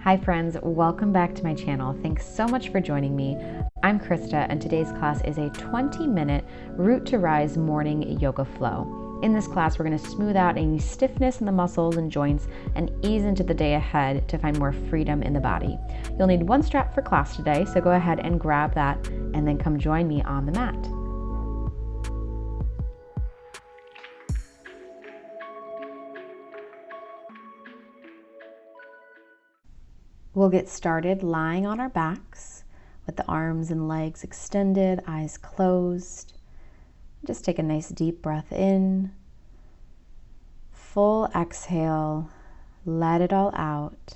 Hi friends, welcome back to my channel. Thanks so much for joining me. I'm Krysta and today's class is a 20-minute Root to Rise morning yoga flow. In this class, we're going to smooth out any stiffness in the muscles and joints and ease into the day ahead to find more freedom in the body. You'll need one strap for class today, so go ahead and grab that and then come join me on the mat. We'll get started lying on our backs with the arms and legs extended, eyes closed. Just take a nice deep breath in. Full exhale, let it all out.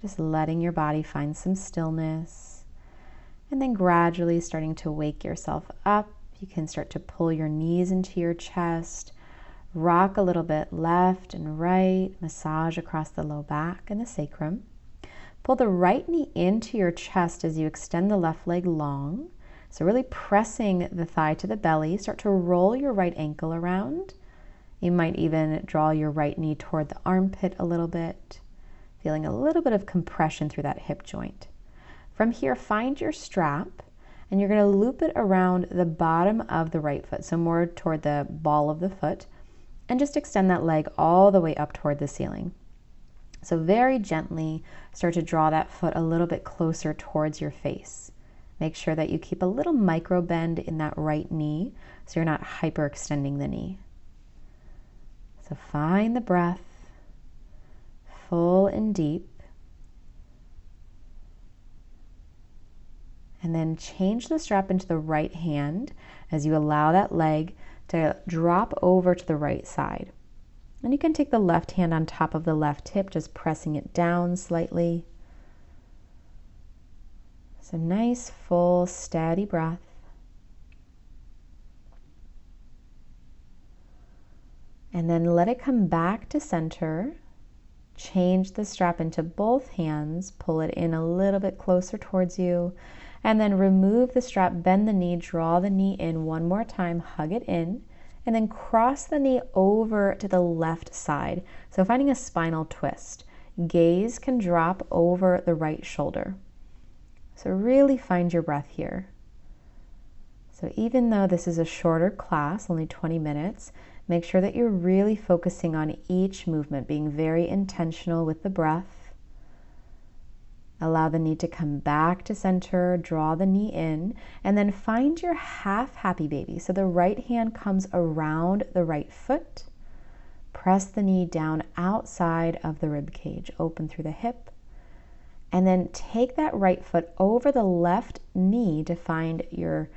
Just letting your body find some stillness. And then gradually starting to wake yourself up. You can start to pull your knees into your chest. Rock a little bit left and right, massage across the low back and the sacrum. Pull the right knee into your chest as you extend the left leg long. So really pressing the thigh to the belly. Start to roll your right ankle around. You might even draw your right knee toward the armpit a little bit, feeling a little bit of compression through that hip joint. From here, find your strap and you're going to loop it around the bottom of the right foot, so more toward the ball of the foot. And just extend that leg all the way up toward the ceiling. So very gently start to draw that foot a little bit closer towards your face. Make sure that you keep a little micro bend in that right knee so you're not hyperextending the knee. So find the breath, full and deep. And then change the strap into the right hand as you allow that leg to drop over to the right side. And you can take the left hand on top of the left hip, just pressing it down slightly. So nice, full, steady breath. And then let it come back to center. Change the strap into both hands, pull it in a little bit closer towards you. And then remove the strap, bend the knee, draw the knee in one more time, hug it in, and then cross the knee over to the left side. So finding a spinal twist. Gaze can drop over the right shoulder. So really find your breath here. So even though this is a shorter class, only 20 minutes, make sure that you're really focusing on each movement, being very intentional with the breath. Allow the knee to come back to center, draw the knee in, and then find your half happy baby. So the right hand comes around the right foot. Press the knee down outside of the rib cage, open through the hip. And then take that right foot over the left knee to find your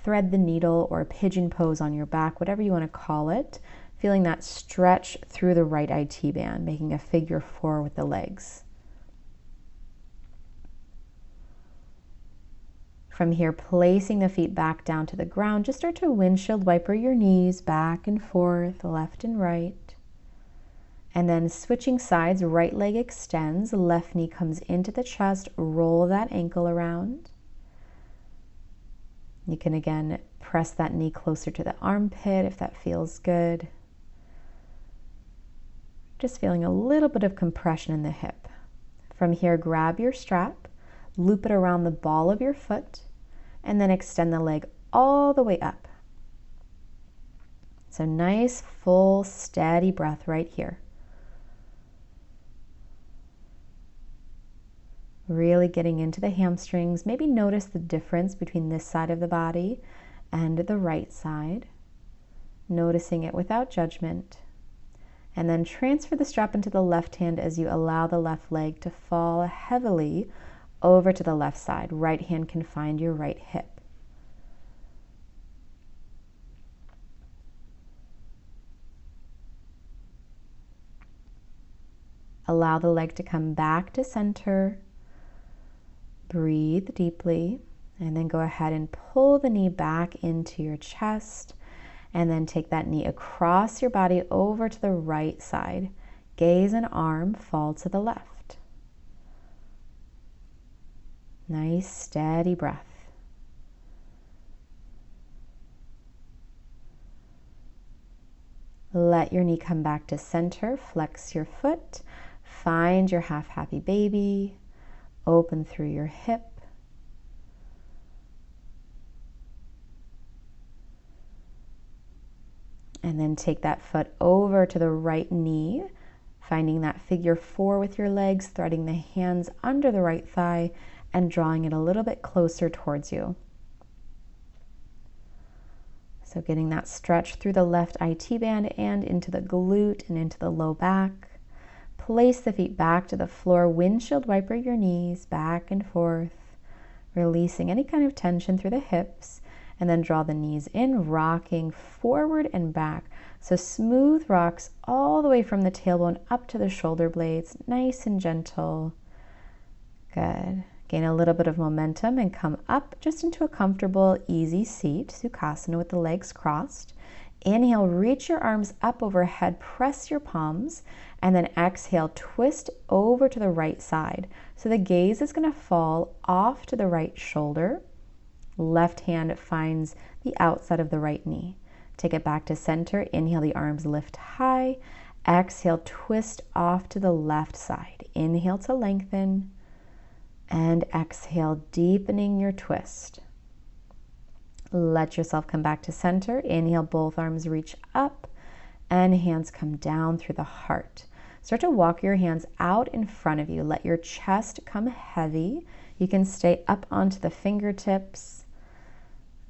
thread the needle or pigeon pose on your back, whatever you want to call it. Feeling that stretch through the right IT band, making a figure 4 with the legs. From here, placing the feet back down to the ground, just start to windshield wiper your knees back and forth, left and right. And then switching sides, right leg extends, left knee comes into the chest, roll that ankle around. You can again press that knee closer to the armpit if that feels good. Just feeling a little bit of compression in the hip. From here, grab your strap, loop it around the ball of your foot, and then extend the leg all the way up. So nice, full, steady breath right here. Really getting into the hamstrings. Maybe notice the difference between this side of the body and the right side. Noticing it without judgment. And then transfer the strap into the left hand as you allow the left leg to fall heavily over to the left side. Right hand can find your right hip. Allow the leg to come back to center. Breathe deeply, and then go ahead and pull the knee back into your chest, and then take that knee across your body over to the right side. Gaze and arm fall to the left. Nice, steady breath. Let your knee come back to center. Flex your foot. Find your half happy baby. Open through your hip. And then take that foot over to the right knee, finding that figure 4 with your legs, threading the hands under the right thigh and drawing it a little bit closer towards you. So getting that stretch through the left IT band and into the glute and into the low back. Place the feet back to the floor, windshield wiper your knees back and forth, releasing any kind of tension through the hips. And then draw the knees in, rocking forward and back. So smooth rocks all the way from the tailbone up to the shoulder blades, nice and gentle. Good. Gain a little bit of momentum and come up just into a comfortable, easy seat, Sukhasana with the legs crossed. Inhale, reach your arms up overhead, press your palms, and then exhale, twist over to the right side. So the gaze is going to fall off to the right shoulder. Left hand finds the outside of the right knee. Take it back to center. Inhale, the arms lift high. Exhale, twist off to the left side. Inhale to lengthen. And exhale, deepening your twist. Let yourself come back to center. Inhale, both arms reach up. And hands come down through the heart. Start to walk your hands out in front of you. Let your chest come heavy. You can stay up onto the fingertips.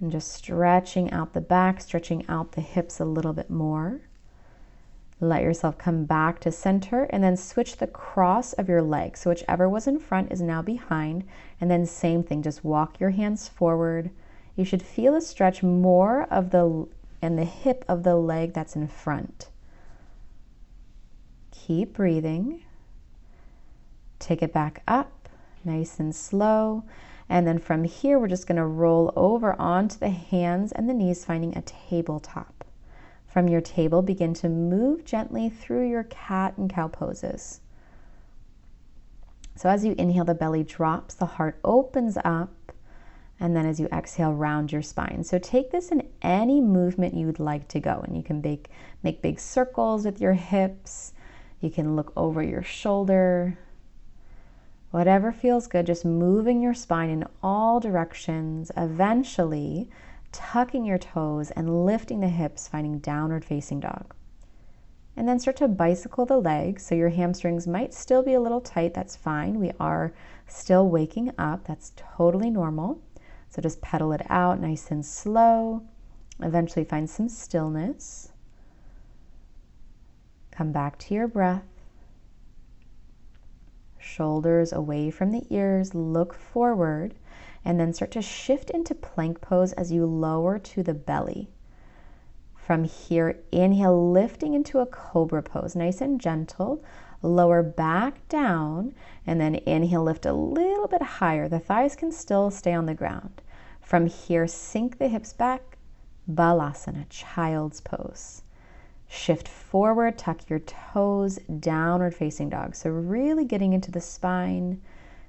And just stretching out the back, stretching out the hips a little bit more. Let yourself come back to center and then switch the cross of your legs. So whichever was in front is now behind. And then same thing, just walk your hands forward. You should feel a stretch more of the hip of the leg that's in front. Keep breathing. Take it back up, nice and slow. And then from here, we're just going to roll over onto the hands and the knees, finding a tabletop. From your table, begin to move gently through your cat and cow poses. So as you inhale, the belly drops, the heart opens up, and then as you exhale, round your spine. So take this in any movement you'd like to go, and you can make big circles with your hips. You can look over your shoulder. Whatever feels good, just moving your spine in all directions, eventually tucking your toes and lifting the hips, finding downward facing dog. And then start to bicycle the legs. So your hamstrings might still be a little tight, that's fine. We are still waking up, that's totally normal. So just pedal it out nice and slow. Eventually find some stillness. Come back to your breath. Shoulders away from the ears, look forward, and then start to shift into plank pose as you lower to the belly. From here, inhale, lifting into a cobra pose, nice and gentle. Lower back down, and then inhale, lift a little bit higher. The thighs can still stay on the ground. From here, sink the hips back, balasana, child's pose. Shift forward, tuck your toes, downward facing dog. So really getting into the spine,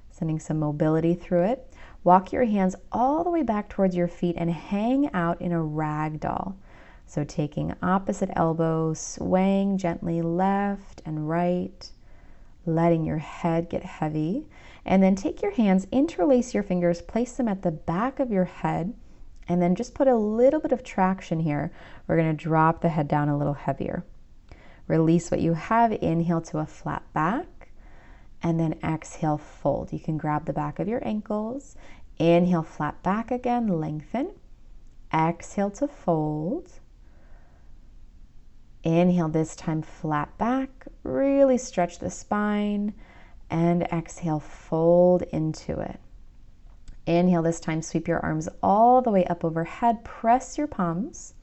sending some mobility through it. Walk your hands all the way back towards your feet and hang out in a rag doll. So taking opposite elbow, swaying gently left and right, letting your head get heavy. And then take your hands, interlace your fingers, place them at the back of your head, and then just put a little bit of traction here. We're going to drop the head down a little heavier. Release what you have. Inhale to a flat back. And then exhale, fold. You can grab the back of your ankles. Inhale, flat back again, lengthen. Exhale to fold. Inhale, this time flat back. Really stretch the spine. And exhale, fold into it. Inhale, this time sweep your arms all the way up overhead, press your palms,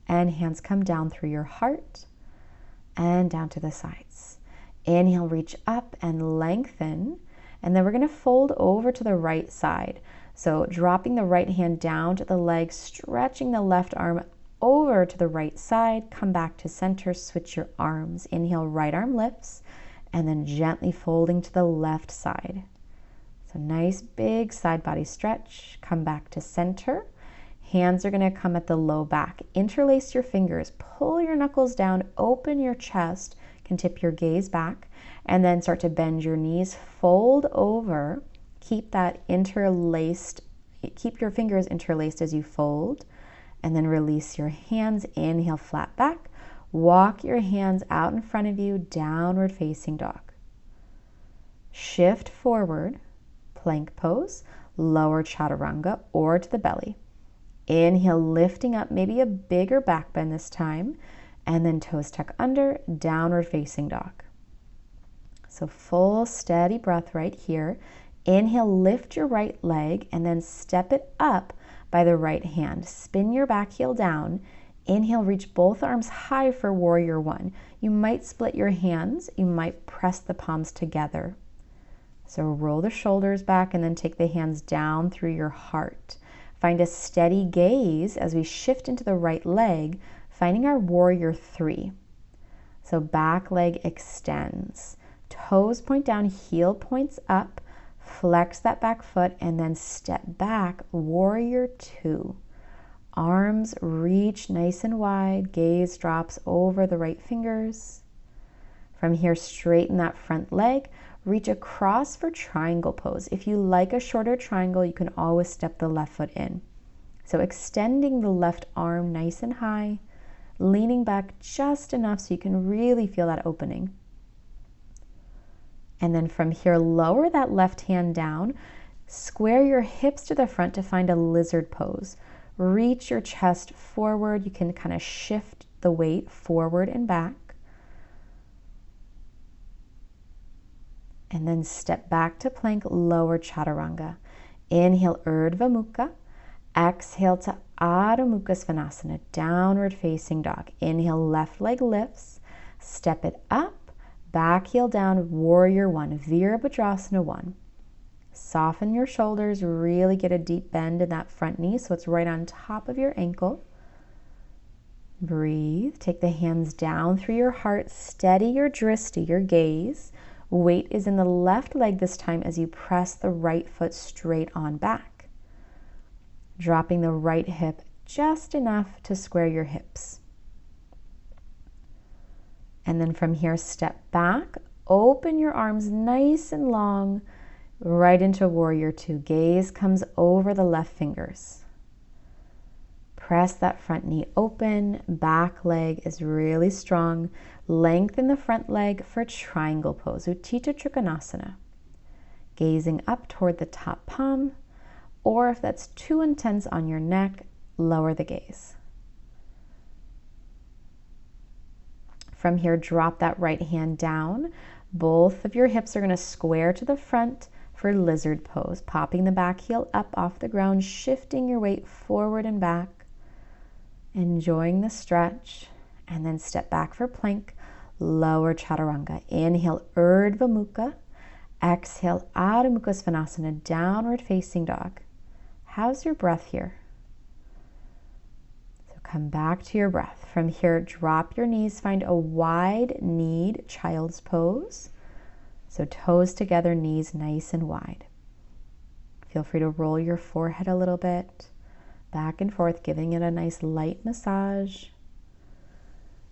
and hands come down through your heart and down to the sides. Inhale, reach up and lengthen, and then we're going to fold over to the right side. So dropping the right hand down to the leg, stretching the left arm over to the right side, come back to center, switch your arms. Inhale, right arm lifts, and then gently folding to the left side. So nice big side body stretch. Come back to center. Hands are going to come at the low back. Interlace your fingers, pull your knuckles down, open your chest, you can tip your gaze back, and then start to bend your knees, fold over, keep your fingers interlaced as you fold, and then release your hands, inhale, flat back, walk your hands out in front of you, downward facing dog. Shift forward, plank pose, lower chaturanga or to the belly. Inhale, lifting up, maybe a bigger back bend this time, and then toes tuck under, downward facing dog. So full steady breath right here. Inhale, lift your right leg and then step it up by the right hand. Spin your back heel down. Inhale, reach both arms high for warrior one. You might split your hands. You might press the palms together. So roll the shoulders back and then take the hands down through your heart. Find a steady gaze as we shift into the right leg, finding our warrior three. So back leg extends. Toes point down, heel points up. Flex that back foot and then step back, warrior two. Arms reach nice and wide, gaze drops over the right fingers. From here, straighten that front leg, reach across for triangle pose. If you like a shorter triangle, you can always step the left foot in. So extending the left arm nice and high, leaning back just enough so you can really feel that opening. And then from here, lower that left hand down, square your hips to the front to find a lizard pose. Reach your chest forward. You can kind of shift the weight forward and back. And then step back to plank, lower chaturanga. Inhale, Urdhva Mukha. Exhale to Adho Mukha Svanasana, downward facing dog. Inhale, left leg lifts. Step it up, back heel down, warrior one, Virabhadrasana one. Soften your shoulders, really get a deep bend in that front knee so it's right on top of your ankle. Breathe, take the hands down through your heart, steady your drishti, your gaze. Weight is in the left leg this time as you press the right foot straight on back. Dropping the right hip just enough to square your hips. And then from here, step back, open your arms nice and long, right into warrior two. Gaze comes over the left fingers. Press that front knee open, back leg is really strong. Lengthen the front leg for triangle pose, Utthita Trikonasana. Gazing up toward the top palm, or if that's too intense on your neck, lower the gaze. From here, drop that right hand down. Both of your hips are going to square to the front for lizard pose, popping the back heel up off the ground, shifting your weight forward and back. Enjoying the stretch, and then step back for plank, lower chaturanga. Inhale, Urdhva Mukha. Exhale, Adho Mukha Svanasana, downward facing dog. How's your breath here? So come back to your breath. From here, drop your knees, find a wide-kneed child's pose. So toes together, knees nice and wide. Feel free to roll your forehead a little bit, back and forth, giving it a nice light massage.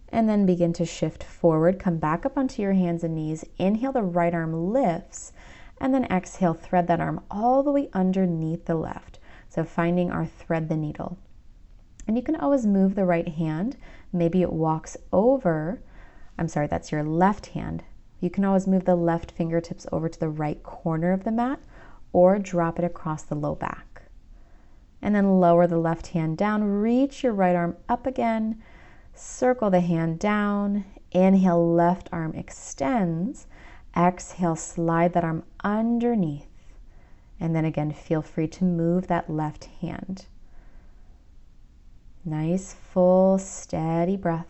And then begin to shift forward. Come back up onto your hands and knees. Inhale, the right arm lifts, and then exhale, thread that arm all the way underneath the left. So finding our thread the needle. And you can always move the right hand. Maybe it walks over, that's your left hand. You can always move the left fingertips over to the right corner of the mat or drop it across the low back. And then lower the left hand down, reach your right arm up again, circle the hand down, inhale, left arm extends, exhale, slide that arm underneath, and then again, feel free to move that left hand. Nice, full, steady breath.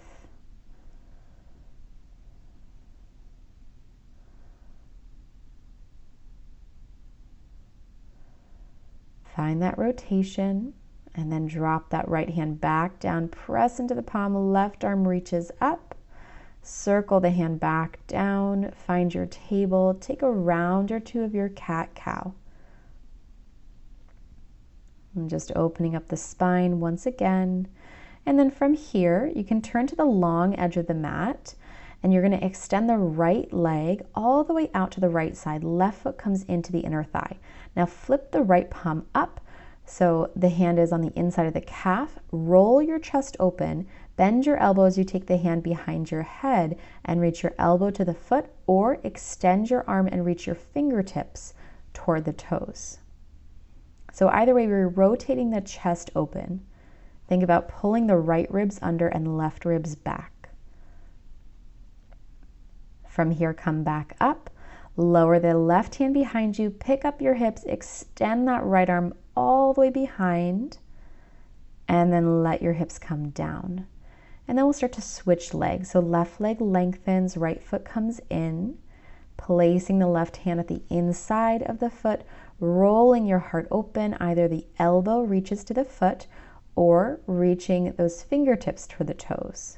Find that rotation, and then drop that right hand back down, press into the palm, left arm reaches up, circle the hand back down, find your table, take a round or two of your cat-cow. And just opening up the spine once again. And then from here, you can turn to the long edge of the mat, and you're going to extend the right leg all the way out to the right side. Left foot comes into the inner thigh. Now flip the right palm up so the hand is on the inside of the calf. Roll your chest open, bend your elbows. You take the hand behind your head and reach your elbow to the foot, or extend your arm and reach your fingertips toward the toes. So either way, we're rotating the chest open. Think about pulling the right ribs under and left ribs back. From here, come back up, lower the left hand behind you, pick up your hips, extend that right arm all the way behind, and then let your hips come down. And then we'll start to switch legs. So left leg lengthens, right foot comes in, placing the left hand at the inside of the foot, rolling your heart open. Either the elbow reaches to the foot or reaching those fingertips toward the toes.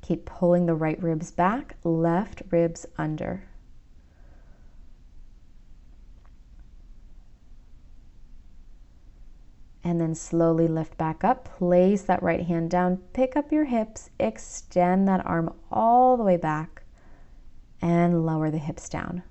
Keep pulling the right ribs back, left ribs under. And then slowly lift back up, place that right hand down, pick up your hips, extend that arm all the way back, and lower the hips down.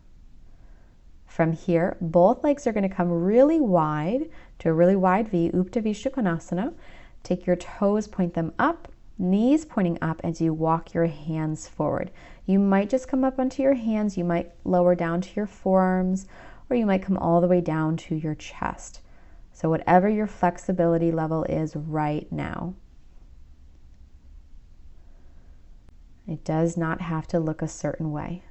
From here, both legs are going to come really wide to a really wide V, Upta Vishu Konasana. Take your toes, point them up, knees pointing up as you walk your hands forward. You might just come up onto your hands, you might lower down to your forearms, or you might come all the way down to your chest. So whatever your flexibility level is right now. It does not have to look a certain way.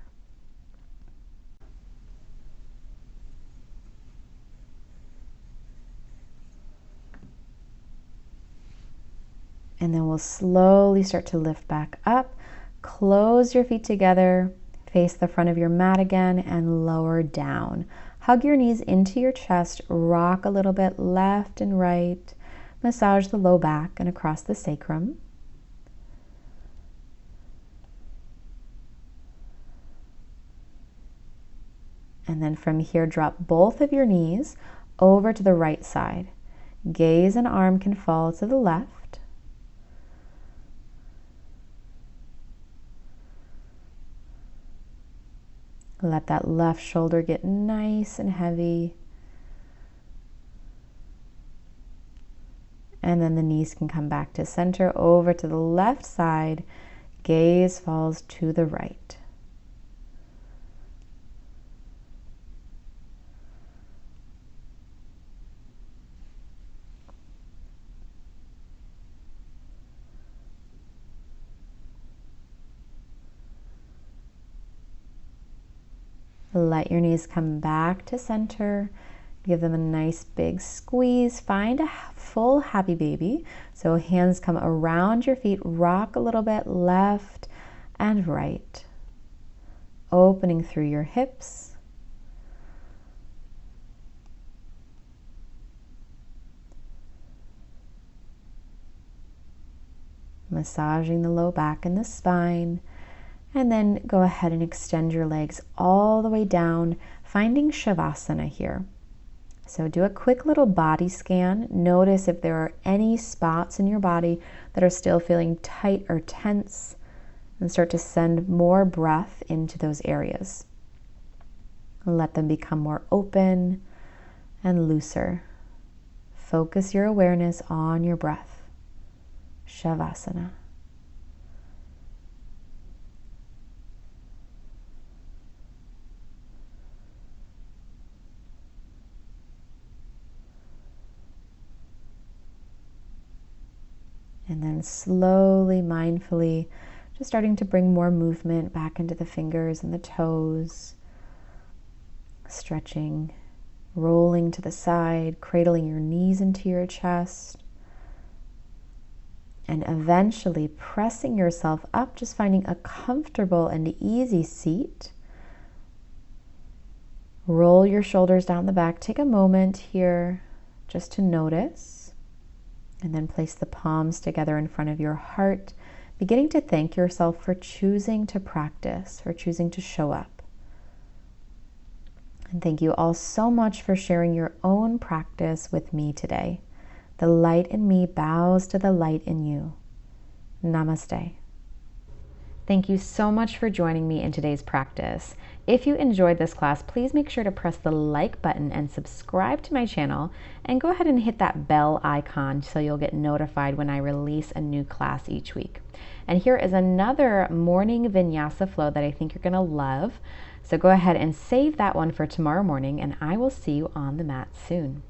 And then we'll slowly start to lift back up. Close your feet together, face the front of your mat again, and lower down. Hug your knees into your chest, rock a little bit left and right. Massage the low back and across the sacrum. And then from here, drop both of your knees over to the right side. Gaze and arm can fall to the left. Let that left shoulder get nice and heavy. And then the knees can come back to center, over to the left side. Gaze falls to the right. Let your knees come back to center. Give them a nice big squeeze. Find a full happy baby. So hands come around your feet. Rock a little bit left and right. Opening through your hips. Massaging the low back and the spine. And then go ahead and extend your legs all the way down, finding Shavasana here. So do a quick little body scan. Notice if there are any spots in your body that are still feeling tight or tense, and start to send more breath into those areas. Let them become more open and looser. Focus your awareness on your breath. Shavasana. And then slowly, mindfully, just starting to bring more movement back into the fingers and the toes. Stretching, rolling to the side, cradling your knees into your chest. And eventually pressing yourself up, just finding a comfortable and easy seat. Roll your shoulders down the back. Take a moment here just to notice. And then place the palms together in front of your heart, beginning to thank yourself for choosing to practice, for choosing to show up. And thank you all so much for sharing your own practice with me today. The light in me bows to the light in you. Namaste. Thank you so much for joining me in today's practice. If you enjoyed this class, please make sure to press the like button and subscribe to my channel, and go ahead and hit that bell icon so you'll get notified when I release a new class each week. And here is another morning vinyasa flow that I think you're gonna love. So go ahead and save that one for tomorrow morning, and I will see you on the mat soon.